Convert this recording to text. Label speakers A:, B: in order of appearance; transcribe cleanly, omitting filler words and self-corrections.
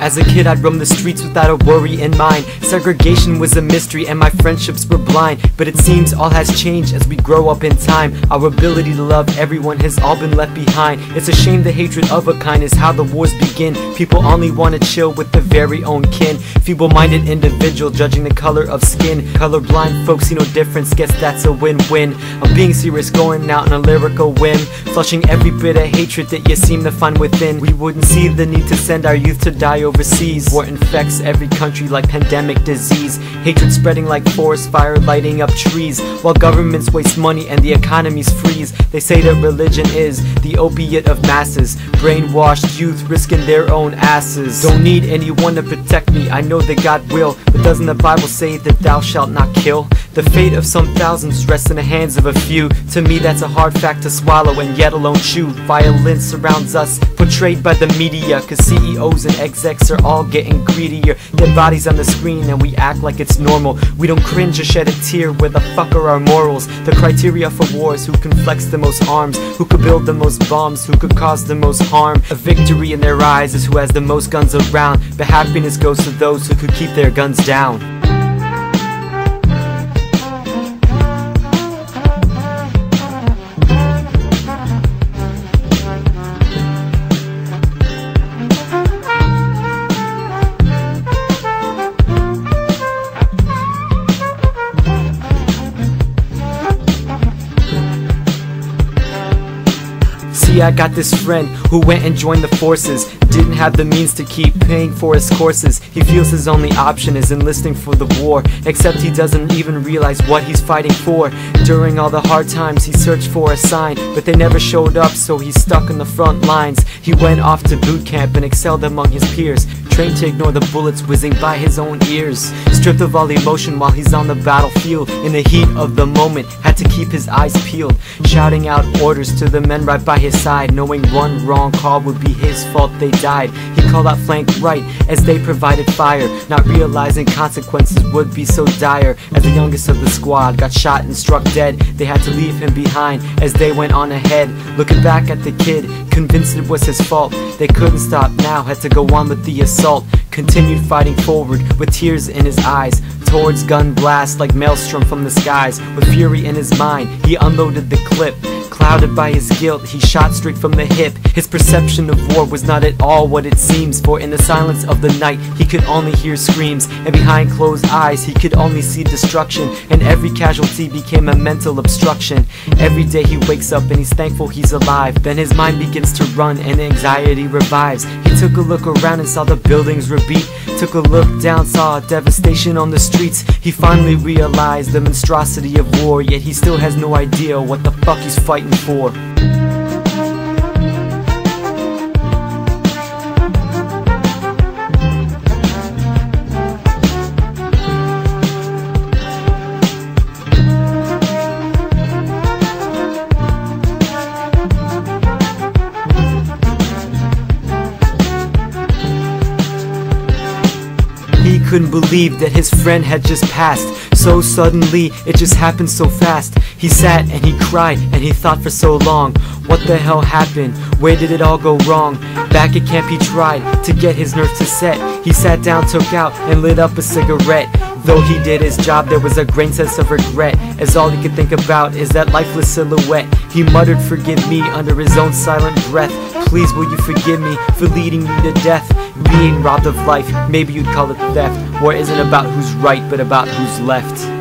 A: As a kid I'd roam the streets without a worry in mind. Segregation was a mystery and my friendships were blind. But it seems all has changed as we grow up in time. Our ability to love everyone has all been left behind. It's a shame the hatred of a kind is how the wars begin. People only want to chill with their very own kin. Feeble-minded individual judging the color of skin. Colorblind folks see no difference, guess that's a win-win. I'm being serious, going out on a lyrical whim, flushing every bit of hatred that you seem to find within. We wouldn't see the need to send our youth to die overseas. War infects every country like pandemic disease. Hatred spreading like forest fire, lighting up trees. While governments waste money and the economies freeze. They say that religion is the opiate of masses. Brainwashed youth risking their own asses. Don't need anyone to protect me, I know that God will. But doesn't the Bible say that thou shalt not kill? The fate of some thousands rests in the hands of a few. To me that's a hard fact to swallow and yet alone chew. Violence surrounds us, portrayed by the media, cause CEOs and execs are all getting greedier. Dead bodies on the screen and we act like it's normal. We don't cringe or shed a tear, where the fuck are our morals? The criteria for war is who can flex the most arms, who could build the most bombs, who could cause the most harm. A victory in their eyes is who has the most guns around, but happiness goes to those who could keep their guns down. See, I got this friend who went and joined the forces. Didn't have the means to keep paying for his courses. He feels his only option is enlisting for the war, except he doesn't even realize what he's fighting for. During all the hard times he searched for a sign, but they never showed up, so he's stuck on the front lines. He went off to boot camp and excelled among his peers, trained to ignore the bullets whizzing by his own ears. Stripped of all emotion while he's on the battlefield, in the heat of the moment had to keep his eyes peeled, shouting out orders to the men right by his side, knowing one wrong call would be his fault they died. He called out flank right as they provided fire, not realizing consequences would be so dire. As the youngest of the squad got shot and struck dead, they had to leave him behind as they went on ahead. Looking back at the kid, convinced it was his fault, they couldn't stop now, had to go on with the assault. Continued fighting forward with tears in his eyes, towards gun blasts like maelstrom from the skies. With fury in his mind, he unloaded the clip. Clouded by his guilt, he shot straight from the hip. His perception of war was not at all what it seems, for in the silence of the night he could only hear screams, and behind closed eyes he could only see destruction, and every casualty became a mental obstruction. Every day he wakes up and he's thankful he's alive, then his mind begins to run and anxiety revives. He took a look around and saw the buildings were beat, took a look down, saw devastation on the streets. He finally realized the monstrosity of war, yet he still has no idea what the fuck he's fighting for. He couldn't believe that his friend had just passed so suddenly, it just happened so fast. He sat and he cried and he thought for so long, what the hell happened? Where did it all go wrong? Back at camp he tried to get his nerves to set. He sat down, took out and lit up a cigarette. Though he did his job, there was a great sense of regret, as all he could think about is that lifeless silhouette. He muttered, "Forgive me," under his own silent breath. "Please will you forgive me for leading you to death?" Being robbed of life, maybe you'd call it theft. War isn't about who's right, but about who's left.